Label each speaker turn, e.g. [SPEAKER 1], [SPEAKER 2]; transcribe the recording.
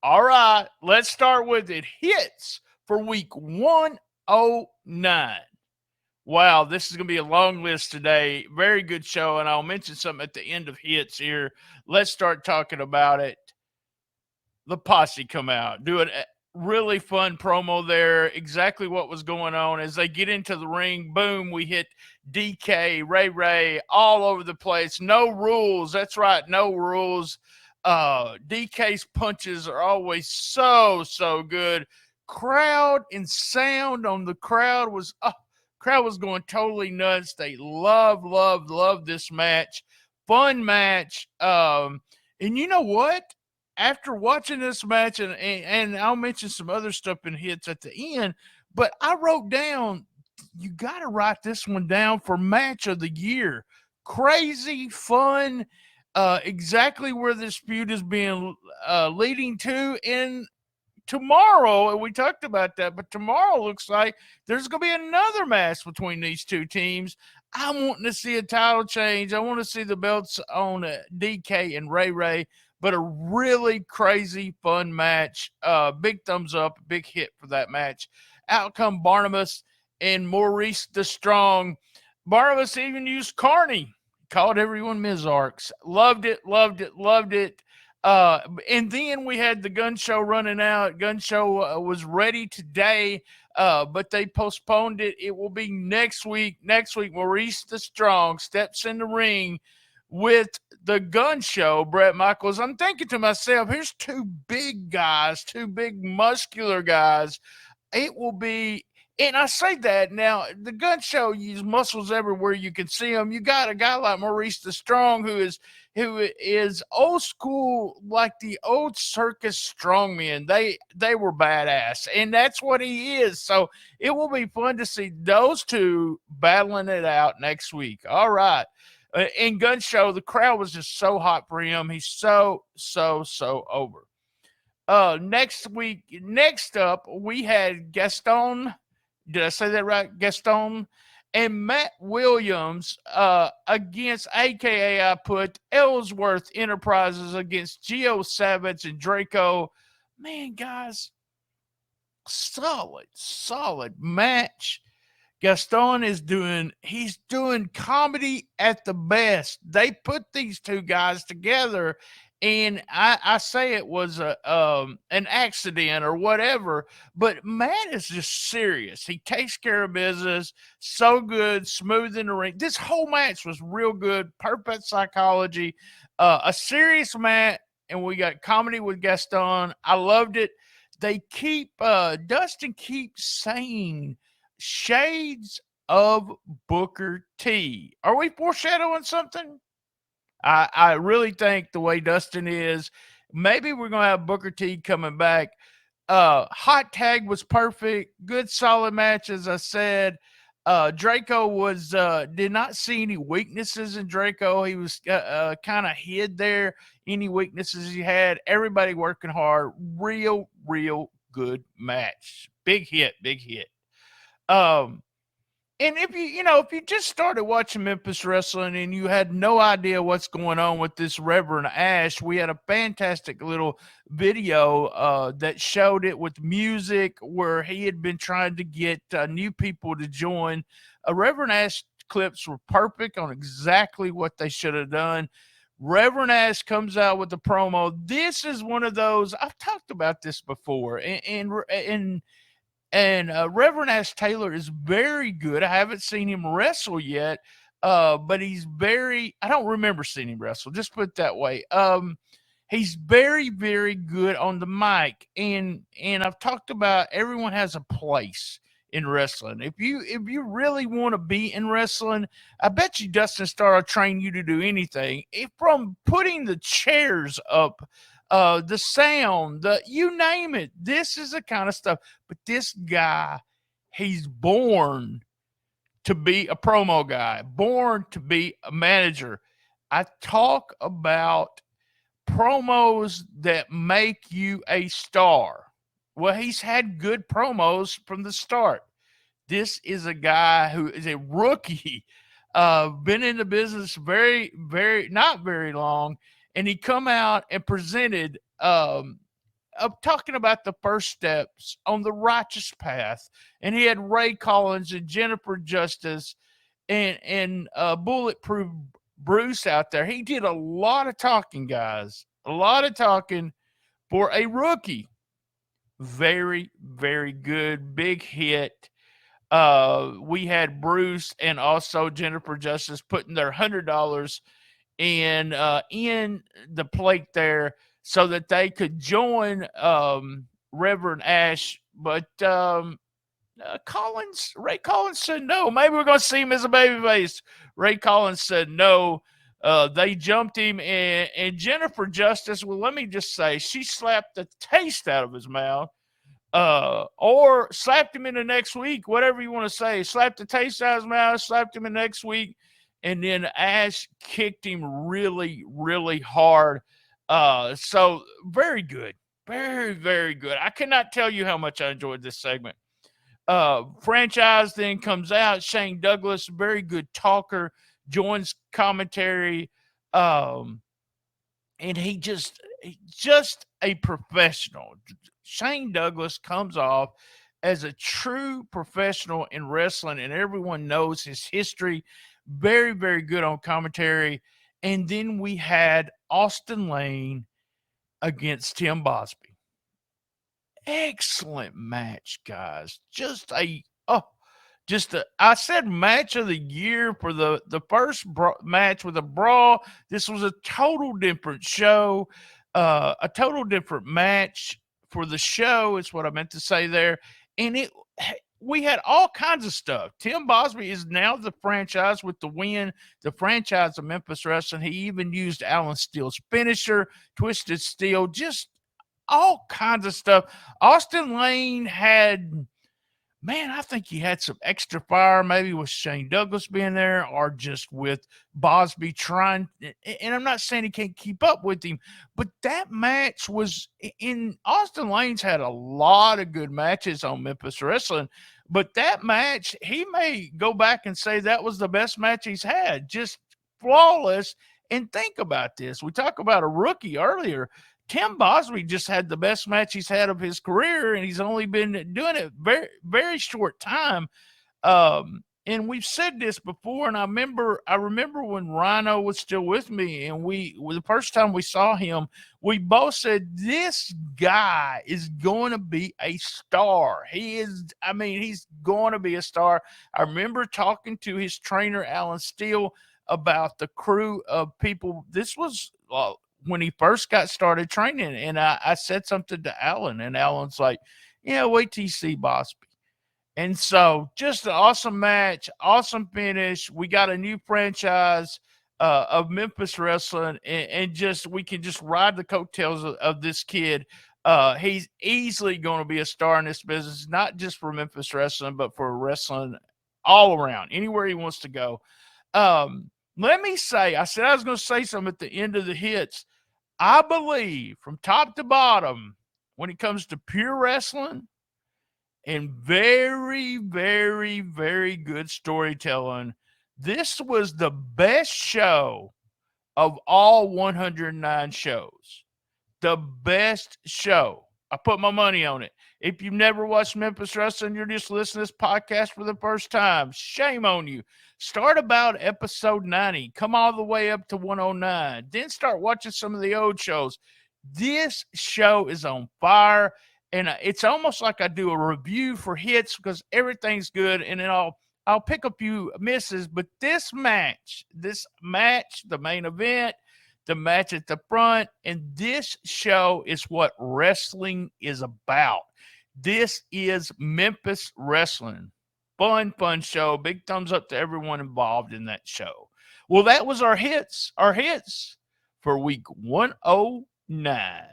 [SPEAKER 1] All right, let's start with it. Hits for week 109. Wow, this is going to be a long list today. Very good show, and I'll mention something at the end of hits here. Let's start talking about it. The Posse come out, do a really fun promo there. Exactly what was going on as they get into the ring. Boom, we hit DK, Ray, all over the place. No rules. That's right, no rules. DK's punches are always so good. Crowd and sound on the crowd was going totally nuts. They love this match. Fun match. And you know what? After watching this match, and I'll mention some other stuff in hits at the end, but I wrote down, you got to write this one down for match of the year. Crazy, fun, exactly where this feud is being leading to. And tomorrow, and we talked about that, but tomorrow looks like there's going to be another match between these two teams. I'm wanting to see a title change. I want to see the belts on DK and Ray, but a really crazy, fun match. Big thumbs up, big hit for that match. Out come Barnabas and Maurice the Strong. Barnabas even used Carney. Called everyone Mizarks. Loved it. And then we had the gun show running out. Gun show was ready today, but they postponed it. It will be next week. Maurice the Strong steps in the ring with the gun show, Brett Michaels. I'm thinking to myself, here's two big guys, two big muscular guys. It will be, and I say that now, the gun show uses muscles everywhere you can see them. You got a guy like Maurice the Strong who is old school, like the old circus strongmen. They were badass, and that's what he is. So it will be fun to see those two battling it out next week. All right. In gun show, the crowd was just so hot for him. He's so over. Next up, we had Gaston. Did I say that right? Gaston and Matt Williams against, AKA I put Ellsworth Enterprises against Geo Savage and Draco. Man, guys, solid match. Gaston he's doing comedy at the best. They put these two guys together, and I say it was an accident or whatever, but Matt is just serious. He takes care of business, so good, smooth in the ring. This whole match was real good, perfect psychology, a serious match, and we got comedy with Gaston. I loved it. They Dustin keeps saying shades of Booker T. Are we foreshadowing something? I really think the way Dustin is, maybe we're going to have Booker T coming back. Hot tag was perfect. Good, solid match, as I said. Draco did not see any weaknesses in Draco. He was kind of hid there. Any weaknesses he had. Everybody working hard. Real good match. Big hit. And if you just started watching Memphis Wrestling and you had no idea what's going on with this Reverend Ash, we had a fantastic little video that showed it with music where he had been trying to get new people to join. Reverend Ash clips were perfect on exactly what they should have done. Reverend Ash comes out with the promo. This is one of those, I've talked about this before, and Reverend Ash Taylor is very good. I haven't seen him wrestle yet, but I don't remember seeing him wrestle. Just put it that way. He's very good on the mic. And I've talked about everyone has a place in wrestling. If you really want to be in wrestling, I bet you Dustin Starr will train you to do anything. From putting the chairs up, the sound, you name it. This is the kind of stuff. But this guy, he's born to be a promo guy, born to be a manager. I talk about promos that make you a star. Well, he's had good promos from the start. This is a guy who is a rookie, been in the business not very long, and he come out and presented of talking about the first steps on the righteous path. And he had Ray Collins and Jennifer Justice and Bulletproof Bruce out there. He did a lot of talking, guys. A lot of talking for a rookie. Very, very good. Big hit. We had Bruce and also Jennifer Justice putting their $100 in the plate there so that they could join Reverend Ash. But Ray Collins said no. Maybe we're going to see him as a babyface. Ray Collins said no. They jumped him, and Jennifer Justice, well, let me just say, she slapped the taste out of his mouth, or slapped him in the next week, whatever you want to say. Slapped the taste out of his mouth, slapped him in the next week, and then Ash kicked him really, really hard. So very good. Very, very good. I cannot tell you how much I enjoyed this segment. Franchise then comes out. Shane Douglas, very good talker, joins commentary. And he just a professional. Shane Douglas comes off as a true professional in wrestling, and everyone knows his history. Very, very good on commentary. And then we had Austin Lane against Tim Bosby. Excellent match, guys. I said match of the year for the first match with a brawl. This was a total different show, a total different match for the show is what I meant to say there. And we had all kinds of stuff. Tim Bosby is now the franchise with the win, the franchise of Memphis Wrestling. He even used Alan Steele's finisher, Twisted Steel, just all kinds of stuff. Austin Lane had, man, I think he had some extra fire, maybe with Shane Douglas being there or just with Bosby trying. And I'm not saying he can't keep up with him, but that match was in Austin Lane's had a lot of good matches on Memphis Wrestling. But that match, he may go back and say that was the best match he's had, just flawless. And think about this. We talked about a rookie earlier. Tim Bosby just had the best match he's had of his career, and he's only been doing it very, very short time. And we've said this before, and I remember when Rhino was still with me, and the first time we saw him, we both said, this guy is going to be a star. He's going to be a star. I remember talking to his trainer, Alan Steele, about the crew of people. This was when he first got started training, and I said something to Alan, and Alan's like, yeah, wait till you see Bosby. And so just an awesome match, awesome finish. We got a new franchise of Memphis Wrestling, and we can just ride the coattails of this kid. He's easily going to be a star in this business, not just for Memphis Wrestling, but for wrestling all around, anywhere he wants to go. Let me say, I said I was going to say something at the end of the hits. I believe from top to bottom, when it comes to pure wrestling and very, very, very good storytelling, this was the best show of all 109 shows. The best show. I put my money on it. If you've never watched Memphis Wrestling, you're just listening to this podcast for the first time, shame on you. Start about episode 90. Come all the way up to 109. Then start watching some of the old shows. This show is on fire, and it's almost like I do a review for hits because everything's good, and then I'll pick a few misses. But this match, the main event, the match at the front, and this show is what wrestling is about. This is Memphis Wrestling. Fun show. Big thumbs up to everyone involved in that show. Well, that was our hits for week 109.